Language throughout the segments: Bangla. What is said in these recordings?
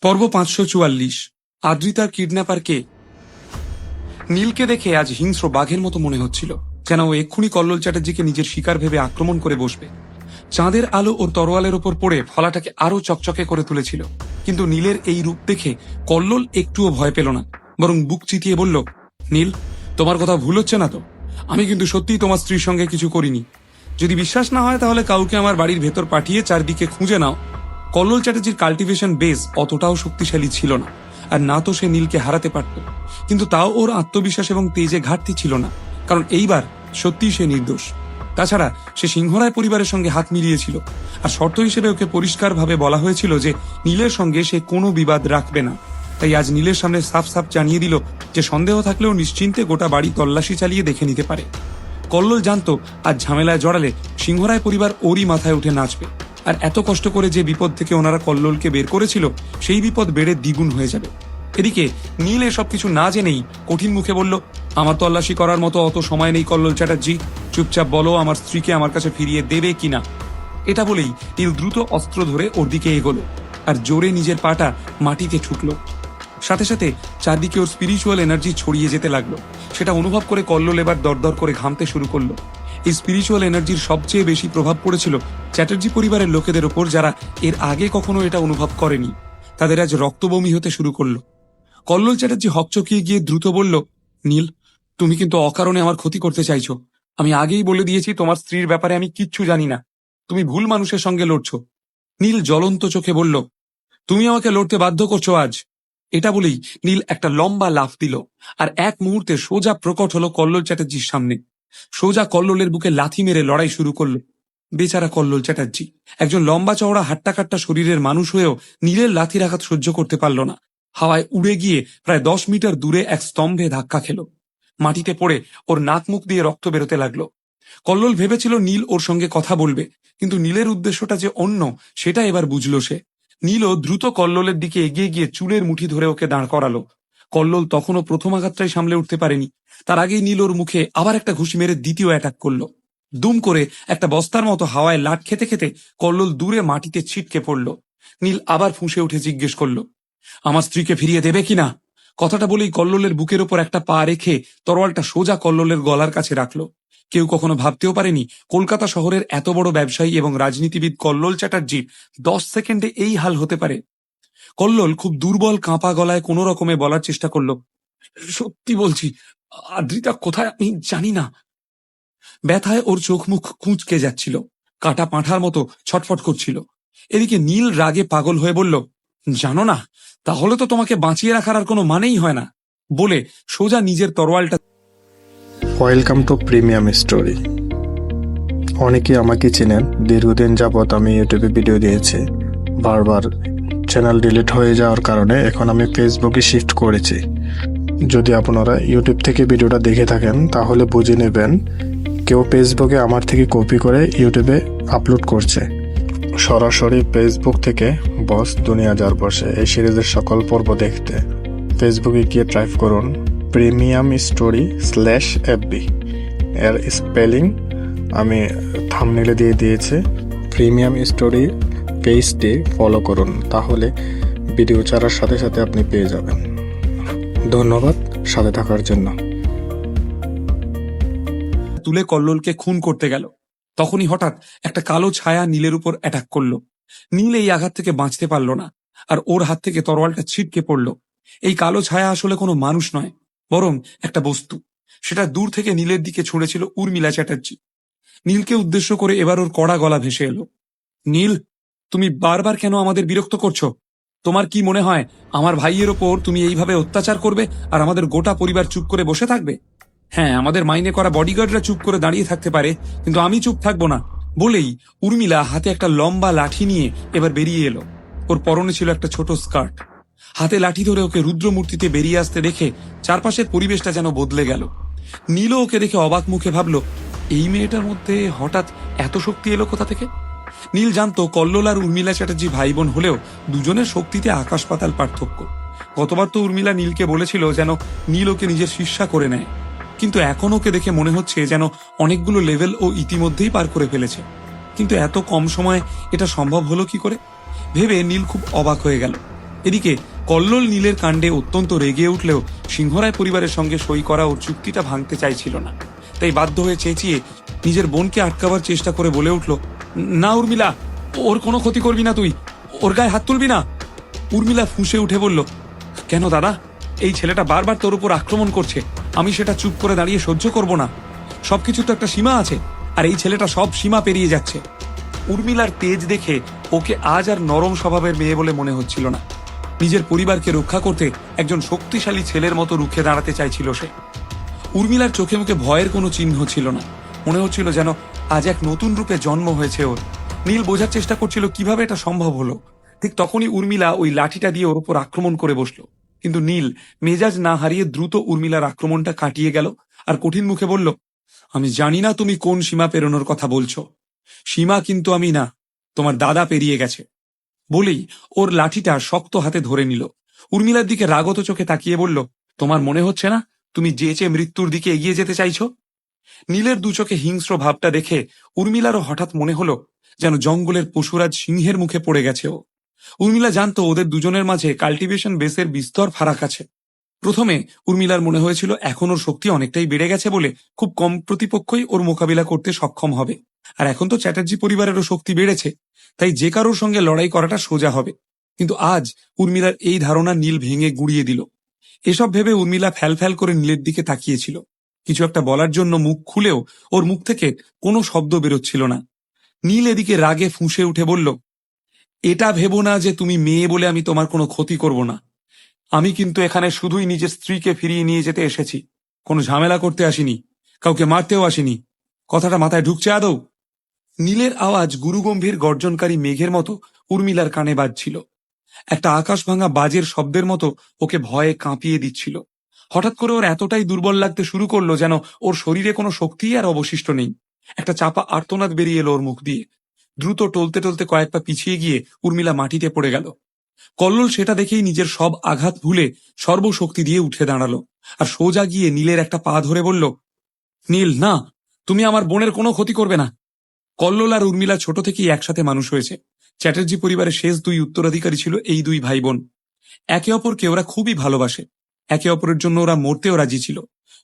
পর্ব 544। আদ্রিতার কিডন্যাপার কে? নীলকে দেখে আজ হিংস্র বাঘের মতো মনে হচ্ছিল, যেন ও এক্ষুনি কল্লোল চ্যাটার্জিকে নিজের শিকার ভেবে আক্রমণ করে বসবে। চাঁদের আলো ওর তরোয়ালের ওপর পড়ে ফলাটাকে আরো চকচকে করে তুলেছিল, কিন্তু নীলের এই রূপ দেখে কল্লোল একটুও ভয় পেল না, বরং বুক চিতিয়ে বলল, নীল, তোমার কথা ভুল হচ্ছে না তো? আমি কিন্তু সত্যিই তোমার স্ত্রীর সঙ্গে কিছু করিনি। যদি বিশ্বাস না হয় তাহলে কাউকে আমার বাড়ির ভেতর পাঠিয়ে চারদিকে খুঁজে নাও। কল্লোল চ্যাটার্জির কাল্টিভেশন বেস অতটাও শক্তিশালী ছিল না, আর না তো সে নীলকে হারাতে পারত, কিন্তু তাও ওর আত্মবিশ্বাস এবং তেজে ঘাটতি ছিল না, কারণ এইবার সত্যিই সে নির্দোষ। তাছাড়া সে সিংহরায় পরিবারের সঙ্গে হাত মিলিয়েছিল, আর শর্ত হিসেবে ওকে পরিষ্কারভাবে বলা হয়েছিল যে নীলের সঙ্গে সে কোনো বিবাদ রাখবে না। তাই আজ নীলের সামনে সাফ সাফ জানিয়ে দিল যে সন্দেহ থাকলেও নিশ্চিন্তে গোটা বাড়ি তল্লাশি চালিয়ে দেখে নিতে পারে। কল্লোল জানতো আজ ঝামেলায় জড়ালে সিংহরায় পরিবার ওরই মাথায় উঠে নাচবে, আর এত কষ্ট করে যে বিপদ থেকে ওনারা কল্লোলকে বের করেছিল সেই বিপদ বেড়ে দ্বিগুণ হয়ে যাবে। এদিকে নীল এসব কিছু না জেনেই কঠিন মুখে বলল, আমার তল্লাশি করার মতো অত সময় নেই কল্লোল চ্যাটার্জি, চুপচাপ বলো আমার স্ত্রীকে আমার কাছে ফিরিয়ে দেবে কিনা। এটা বলেই নীল দ্রুত অস্ত্র ধরে ওর দিকে এগোলো, আর জোরে নিজের পাটা মাটিতে ঠুকলো। সাথে সাথে চারদিকে ওর স্পিরিচুয়াল এনার্জি ছড়িয়ে যেতে লাগলো। সেটা অনুভব করে কল্লোল এবার দরদর করে ঘামতে শুরু করলো। এই স্পিরিচুয়াল এনার্জির সবচেয়ে বেশি প্রভাব পড়েছিল চ্যাটার্জি পরিবারের লোকেদের ওপর, যারা এর আগে কখনো এটা অনুভব করেনি। তাদের আজ রক্তবমি হতে শুরু করলো। কল্লোল চ্যাটার্জি হকচকিয়ে গিয়ে দ্রুত বলল, নীল, তুমি কিন্তু অকারণে আমার ক্ষতি করতে চাইছো। আমি আগেই বলে দিয়েছি তোমার স্ত্রীর ব্যাপারে আমি কিচ্ছু জানি না। তুমি ভুল মানুষের সঙ্গে লড়ছো। নীল জ্বলন্ত চোখে বলল, তুমি আমাকে লড়তে বাধ্য করছো আজ। এটা বলেই নীল একটা লম্বা লাফ দিল, আর এক মুহূর্তে সোজা প্রকট হলো কল্লোল চ্যাটার্জির সামনে। সোজা কল্লোলের বুকে লাথি মেরে লড়াই শুরু করলো। বেচারা কল্লোল চ্যাটার্জি, একজন লম্বা চওড়া হাট্টা কাট্টা শরীরের মানুষ হয়েও নীলের লাথির আঘাত সহ্য করতে পারল না। হাওয়ায় উড়ে গিয়ে প্রায় 10 মিটার দূরে এক স্তম্ভে ধাক্কা খেল। মাটিতে পড়ে ওর নাক মুখ দিয়ে রক্ত বেরোতে লাগলো। কল্লোল ভেবেছিল নীল ওর সঙ্গে কথা বলবে, কিন্তু নীলের উদ্দেশ্যটা যে অন্য সেটা এবার বুঝলো সে। নীলও দ্রুত কল্লোলের দিকে এগিয়ে গিয়ে চুলের মুঠি ধরে ওকে দাঁড় করালো। কল্লোল তখনও প্রথম আঘাতটাই সামলে উঠতে পারেনি। তার আগেই নীল ওর মুখে আবার একটা ঘুষি মেরে দ্বিতীয় অ্যাটাক করলো। দুম করে একটা বস্তার মতো হাওয়ায় লাট খেতে খেতে কল্লোল দূরে মাটিতে ছিটকে পড়ল। নীল আবার ফুঁসে উঠে জিজ্ঞেস করলো, আমার স্ত্রীকে ফিরিয়ে দেবে কিনা? কথাটা বলেই কল্লোলের বুকের ওপর একটা পা রেখে তরোয়ালটা সোজা কল্লোলের গলার কাছে রাখলো। কেউ কখনো ভাবতেও পারেনি কলকাতা শহরের এত বড় ব্যবসায়ী এবং রাজনীতিবিদ কল্লোল চ্যাটার্জির 10 সেকেন্ডে এই হাল হতে পারে। কল্লোল খুব দুর্বল কাঁপা গলায় কোনো রকমে বলার চেষ্টা করলো, সত্যি বলছি, আদ্রিতা কোথায় আমি জানি না। ব্যথায় ওর চোখ মুখ কুঁচকে যাচ্ছিল, কাটা পাঁঠার মতো ছটফট করছিল। এদিকে নীল রাগে পাগল হয়ে বলল, জানো না? তাহলে তো তোমাকে বাঁচিয়ে রাখার আর কোনো মানেই হয় না, বলে সোজা নিজের তরোয়ালটা। Welcome to premium story. অনেকে আমাকে চেনেন, দীর্ঘদিন যাবৎ আমি ইউটিউবে ভিডিও দিয়েছি। বারবার চ্যানেল ডিলিট হয়ে যাওয়ার কারণে এখন আমি ফেসবুকে শিফট করেছি। যদি আপনারা ইউটিউব থেকে ভিডিওটা দেখে থাকেন তাহলে বুঝে নেবেন কেউ ফেসবুকে আমার থেকে কপি করে ইউটিউবে আপলোড করছে। সরাসরি ফেসবুক থেকে বস দুনিয়া যার বসে এই সিরিজের সকল পর্ব দেখতে ফেসবুকে গিয়ে টাইপ করুন প্রিমিয়াম স্টোরি /FB। এর স্পেলিং আমি থাম্বনেইলে দিয়ে দিয়েছি। প্রিমিয়াম স্টোরি পেজটি ফলো করুন, তাহলে ভিডিও ছাড়ার সাথে সাথে আপনি পেয়ে যাবেন। ধন্যবাদ সাথে থাকার জন্য। তুলে কল্লোলকে খুন করতে গেল, তখনই হঠাৎ একটা কালো ছায়া নীলের উপর অ্যাটাক করলো। নীল এই আঘাত থেকে বাঁচতে পারল না, আর ওর হাত থেকে তরোয়ালটা ছিটকে পড়ল। এই কালো ছায়া আসলে কোনো মানুষ নয়, বরং একটা বস্তু। সেটা দূর থেকে নীলের দিকে ছুঁড়েছিল উর্মিলা চ্যাটার্জি। নীলকে উদ্দেশ্য করে এবার ওর কড়া গলা ভেসে এলো, নীল, তুমি বারবার কেন আমাদের বিরক্ত করছো? তোমার কি মনে হয় আমার ভাইয়ের ওপর তুমি এইভাবে অত্যাচার করবে আর আমাদের গোটা পরিবার চুপ করে বসে থাকবে? হ্যাঁ, আমাদের মাইনে করা বডিগার্ডরা চুপ করে দাঁড়িয়ে থাকতে পারে, কিন্তু আমি চুপ থাকবো না। বলেই উর্মিলা হাতে একটা লম্বা লাঠি নিয়ে এবার বেরিয়ে এলো। ওর পরনে ছিল একটা ছোট স্কার্ট। হাতে লাঠি ধরে ওকে রুদ্রমূর্তিতে বেরিয়ে আসতে দেখে চারপাশের পরিবেশটা যেন বদলে গেল। নীলও ওকে দেখে অবাক মুখে ভাবলো, এই মেয়েটার মধ্যে হঠাৎ এত শক্তি এলো কোথা থেকে? নীল জানতো কল্লোল আর উর্মিলা চ্যাটার্জি ভাই বোন হলেও দুজনের শক্তিতে আকাশ পাতাল পার্থক্য। গতবার তো উর্মিলা নীলকে বলেছিল যেন নীল ওকে নিজের শিষ্যা করে নেয়, কিন্তু এখন ওকে দেখে মনে হচ্ছে যেন অনেকগুলো লেভেল ও ইতিমধ্যেই পার করে ফেলেছে। কিন্তু এত কম সময়ে এটা সম্ভব হলো কি করে ভেবে নীল খুব অবাক হয়ে গেল। এদিকে কল্লোল নীলের কাণ্ডে অত্যন্ত রেগে উঠলেও সিংহরায় পরিবারের সঙ্গে সই করা ওর চুক্তিটা ভাঙতে চাইছিল না। তাই বাধ্য হয়ে চেঁচিয়ে নিজের বোনকে আটকাবার চেষ্টা করে বলে উঠল, না উর্মিলা, ওর কোনো ক্ষতি করবি না, তুই ওর গায়ে হাত তুলবি না। উর্মিলা ফুঁসে উঠে বলল, কেন দাদা, এই ছেলেটা বারবার তোর উপর আক্রমণ করছে, আমি সেটা চুপ করে দাঁড়িয়ে সহ্য করব না। সবকিছু তো একটা সীমা আছে, আর এই ছেলেটা সব সীমা পেরিয়ে যাচ্ছে। উর্মিলার তেজ দেখে ওকে আজ আর নরম স্বভাবের মেয়ে বলে মনে হচ্ছিল না। নিজের পরিবারকে রক্ষা করতে একজন শক্তিশালী ছেলের মতো রুখে দাঁড়াতে চাইছিল সে। উর্মিলার চোখে মুখে ভয়ের কোনো চিহ্ন ছিল না, মনে হচ্ছিল যেন আজ এক নতুন রূপে জন্ম হয়েছে ওর। নীল বোঝার চেষ্টা করছিল কিভাবে এটা সম্ভব হলো। ঠিক তখনই উর্মিলা ওই লাঠিটা দিয়ে ওর উপর আক্রমণ করে বসলো, কিন্তু নীল মেজাজ না হারিয়ে দ্রুত উর্মিলার আক্রমণটা কাটিয়ে গেল আর কঠিন মুখে বলল, আমি জানি না তুমি কোন সীমা পেরোনোর কথা বলছো, সীমা কিন্তু আমি না, তোমার দাদা পেরিয়ে গেছে। বলেই ওর লাঠিটা শক্ত হাতে ধরে নিল। উর্মিলার দিকে রাগত চোখে তাকিয়ে বলল, তোমার মনে হচ্ছে না তুমি যেচে মৃত্যুর দিকে এগিয়ে যেতে চাইছো? নীলের দু চোখে হিংস্র ভাবটা দেখে উর্মিলারও হঠাৎ মনে হলো যেন জঙ্গলের পশুরাজ সিংহের মুখে পড়ে গেছে ও। উর্মিলা জানতো ওদের দুজনের মাঝে কাল্টিভেশন বেসের বিস্তর ফারাক আছে। প্রথমে উর্মিলার মনে হয়েছিল এখন ওর শক্তি অনেকটাই বেড়ে গেছে বলে খুব কম প্রতিপক্ষই ওর মোকাবিলা করতে সক্ষম হবে, আর এখন তো চ্যাটার্জি পরিবারেরও শক্তি বেড়েছে, তাই যে কারোর সঙ্গে লড়াই করাটা সোজা হবে। কিন্তু আজ উর্মিলার এই ধারণা নীল ভেঙে গুড়িয়ে দিল। এসব ভেবে উর্মিলা ফ্যাল করে নীলের দিকে তাকিয়েছিল। কিছু একটা বলার জন্য মুখ খুলেও ওর মুখ থেকে কোনো শব্দ বেরোচ্ছিল না। নীল এদিকে রাগে ফুঁসে উঠে বলল, এটা ভেবো না যে তুমি মেয়ে বলে আমি তোমার কোনো ক্ষতি করব না। আমি কিন্তু এখানে শুধুই নিজের স্ত্রীকে ফিরিয়ে নিয়ে যেতে এসেছি, কোনো ঝামেলা করতে আসিনি, কাউকে মারতেও আসিনি। কথাটা মাথায় ঢুকছে আদৌ? নীলের আওয়াজ গুরুগম্ভীর গর্জনকারী মেঘের মতো উর্মিলার কানে বাজছিল। একটা আকাশ ভাঙা বাজের শব্দের মতো ওকে ভয়ে কাঁপিয়ে দিচ্ছিল। হঠাৎ করে ওর এতটাই দুর্বল লাগতে শুরু করলো যেন ওর শরীরে কোনো শক্তিই আর অবশিষ্ট নেই। একটা চাপা আর্তনাদ বেরিয়ে এলো ওর মুখ দিয়ে। দ্রুত টলতে টলতে কয়েক পা পিছিয়ে গিয়ে উর্মিলা মাটিতে পড়ে গেল। কল্লোল সেটা দেখেই নিজের সব আঘাত ভুলে সর্বশক্তি দিয়ে উঠে দাঁড়ালো আর সোজা গিয়ে নীলের একটা পা ধরে বলল, নীল, না, তুমি আমার বোনের কোনো ক্ষতি করবে না। কল্লোল আর উর্মিলা ছোট থেকেই একসাথে মানুষ হয়েছে। চ্যাটার্জি পরিবারের শেষ দুই উত্তরাধিকারী ছিল এই দুই ভাই বোন। একে অপরকে ওরা খুবই ভালোবাসে, একে অপরের জন্য ওরা মরতেও রাজি ছিল।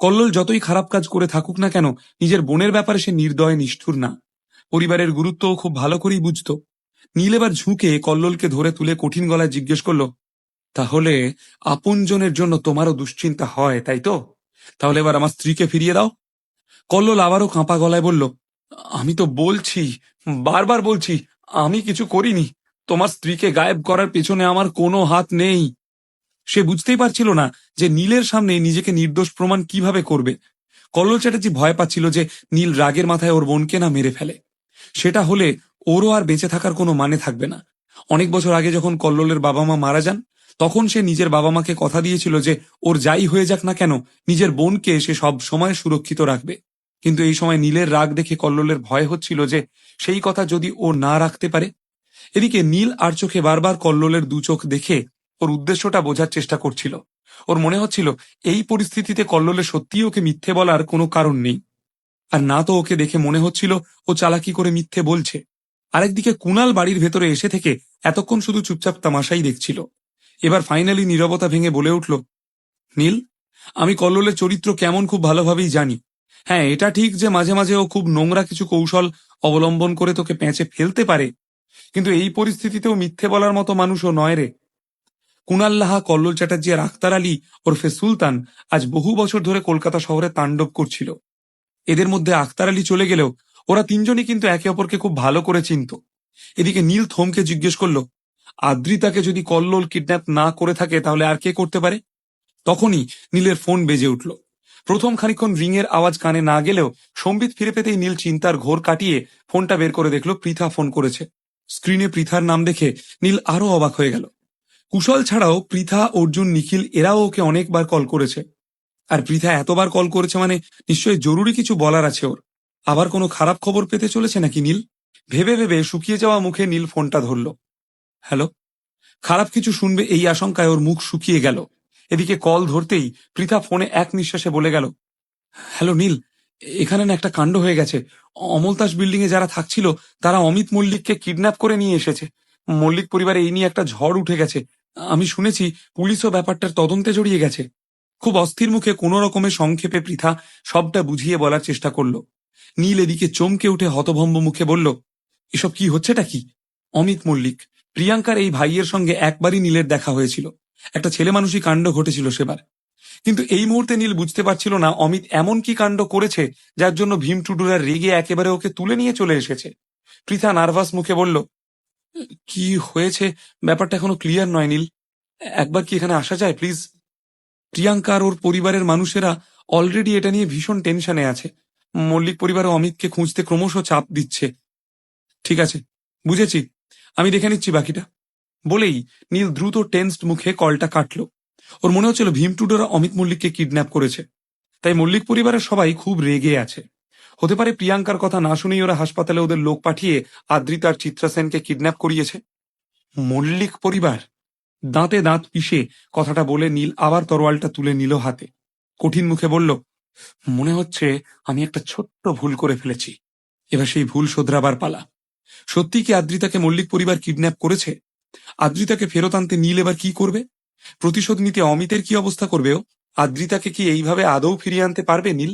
কল্লোল যতই খারাপ কাজ করে থাকুক না কেন, নিজের বোনের ব্যাপারে সে নির্দয় নিষ্ঠুর না। পরিবারের গুরুত্বও খুব ভালো করেই বুঝত। নীল এবার ঝুঁকে কল্লোলকে ধরে তুলে কঠিন গলায় জিজ্ঞেস করল, তাহলে আপনজনের জন্য তোমারও দুশ্চিন্তা হয়, তাই তো? তাহলে এবার আমার স্ত্রীকে ফিরিয়ে দাও। কল্লোল আবারও কাঁপা গলায় বলল, আমি তো বলছি, বারবার বলছি, আমি কিছু করিনি। তোমার স্ত্রীকে গায়েব করার পেছনে আমার কোনো হাত নেই। সে বুঝতেই পারছিল না যে নীলের সামনে নিজেকে নির্দোষ প্রমাণ কিভাবে করবে। কল্লোল চ্যাটার্জি ভয় পাচ্ছিল যে নীল রাগের মাথায় ওর বোনকে না মেরে ফেলে। সেটা হলে ওরও আর বেঁচে থাকার কোনো মানে থাকবে না। অনেক বছর আগে যখন কল্লোলের বাবা মা মারা যান, তখন সে নিজের বাবা মাকে কথা দিয়েছিল যে ওর যাই হয়ে যাক না কেন, নিজের বোনকে সে সব সময় সুরক্ষিত রাখবে। কিন্তু এই সময় নীলের রাগ দেখে কল্লোলের ভয় হচ্ছিল যে সেই কথা যদি ও না রাখতে পারে। এদিকে নীল আর চোখে বারবার কল্লোলের দু চোখ দেখে ওর উদ্দেশ্যটা বোঝার চেষ্টা করছিল। ওর মনে হচ্ছিল এই পরিস্থিতিতে কল্লোলের সত্যিই ওকে মিথ্যে বলার কোনো কারণ নেই। আর না তো ওকে দেখে মনে হচ্ছিল ও চালাকি করে মিথ্যে বলছে। আরেকদিকে কুণাল বাড়ির ভেতরে এসে থেকে এতক্ষণ শুধু চুপচাপ তামাশাই দেখছিল। এবার ফাইনালি নীরবতা ভেঙে বলে উঠল, নীল, আমি কল্লোলের চরিত্র কেমন খুব ভালোভাবেই জানি। হ্যাঁ, এটা ঠিক যে মাঝে মাঝে ও খুব নোংরা কিছু কৌশল অবলম্বন করে তোকে প্যাঁচে ফেলতে পারে, কিন্তু এই পরিস্থিতিতেও মিথ্যে বলার মতো মানুষও নয় রে। কুণাল লাহা, কল্লোল চ্যাটার্জি আর আখতার আলী ওরফে সুলতান আজ বহু বছর ধরে কলকাতা শহরে তাণ্ডব করছিল। এদের মধ্যে আখতার আলী চলে গেলেও ওরা তিনজনই কিন্তু একে অপরকে খুব ভালো করে চিনত। এদিকে নীল থমকে জিজ্ঞেস করল, আদ্রিতাকে যদি কল্লোল কিডন্যাপ না করে থাকে তাহলে আর কে করতে পারে? তখনই নীলের ফোন বেজে উঠল। প্রথম খানিকক্ষণ রিং এর আওয়াজ কানে না গেলেও সম্বিত ফিরে পেতেই নীল চিন্তার ঘোর কাটিয়ে ফোনটা বের করে দেখল পৃথা ফোন করেছে। স্ক্রিনে পৃথার নাম দেখে নীল আরো অবাক হয়ে গেল। কুশল ছাড়াও পৃথা, অর্জুন, নিখিল এরাও ওকে অনেকবার কল করেছে। আর পৃথা এতবার কল করেছে মানে নিশ্চয়ই জরুরি কিছু বলার আছে ওর। আবার কোনো খারাপ খবর পেতে চলেছে নাকি নীল? ভেবে ভেবে শুকিয়ে যাওয়া মুখে নীল ফোনটা ধরল। হ্যালো। খারাপ কিছু শুনবে এই আশঙ্কায় ওর মুখ শুকিয়ে গেল। এদিকে কল ধরতেই পৃথা ফোনে এক নিঃশ্বাসে বলে গেল, হ্যালো নীল, এখানে না একটা কাণ্ড হয়ে গেছে। অমলতাস বিল্ডিং এ যারা থাকছিল তারা অমিত মল্লিককে কিডন্যাপ করে নিয়ে এসেছে। মল্লিক পরিবারে এই নিয়ে একটা ঝড় উঠে গেছে। আমি শুনেছি পুলিশও ব্যাপারটার তদন্তে জড়িয়ে গেছে। খুব অস্থির মুখে কোনো রকমে সংক্ষেপে পৃথা সবটা বুঝিয়ে বলার চেষ্টা করলো। নীল এদিকে চমকে উঠে হতভম্ব মুখে বলল, এসব কি হচ্ছেটা কি? অমিত মল্লিক, প্রিয়াঙ্কার এই ভাইয়ের সঙ্গে একবারই নীলের দেখা হয়েছিল। একটা ছেলে মানুষই কাণ্ড ঘটেছিল সেবার। কিন্তু এই মুহূর্তে নীল বুঝতে পারছিল না অমিত এমন কি কাণ্ড করেছে যার জন্য ভীম টুডুরা রেগে একেবারে ওকে তুলে নিয়ে চলে এসেছে। পৃথা নার্ভাস মুখে বলল, কি হয়েছে ব্যাপারটা এখনো ক্লিয়ার নয় নীল, একবার কি এখানে আসা যায় প্লিজ? প্রিয়াঙ্কা আর ওর পরিবারের মানুষেরা অলরেডি এটা নিয়ে ভীষণ টেনশনে আছে। মল্লিক পরিবার অমিতকে খুঁজতে ক্রমশ চাপ দিচ্ছে। ঠিক আছে, বুঝেছি, আমি দেখে নিচ্ছি বাকিটা। বলেই নীল দ্রুত টেন্সড মুখে কলটা কাটল। ওর মনে হচ্ছিল ভীম টুডোরা অমিত মল্লিককে কিডন্যাপ করেছে, তাই মল্লিক পরিবারের সবাই খুব রেগে আছে। হতে পারে প্রিয়াঙ্কার কথা না শুনেই ওরা হাসপাতালে ওদের লোক পাঠিয়ে আদ্রিতা আর চিত্রা সেনকে কিডন্যাপ করিয়েছে। মল্লিক পরিবার? দাঁতে দাঁত পিষে কথাটা বলে নীল আবার তরোয়ালটা তুলে নিল হাতে। কঠিন মুখে বলল, মনে হচ্ছে আমি একটা ছোট্ট ভুল করে ফেলেছি। এবার সেই ভুল শোধরাবার পালা। সত্যি কি আদ্রিতাকে মল্লিক পরিবার কিডন্যাপ করেছে? আদ্রিতাকে ফেরত আনতে নীল এবার কি করবে? প্রতিশোধ নিতে অমিতের কি অবস্থা করবে ও? আদ্রিতাকে কি এইভাবে আদৌ ফিরিয়ে আনতে পারবে নীল?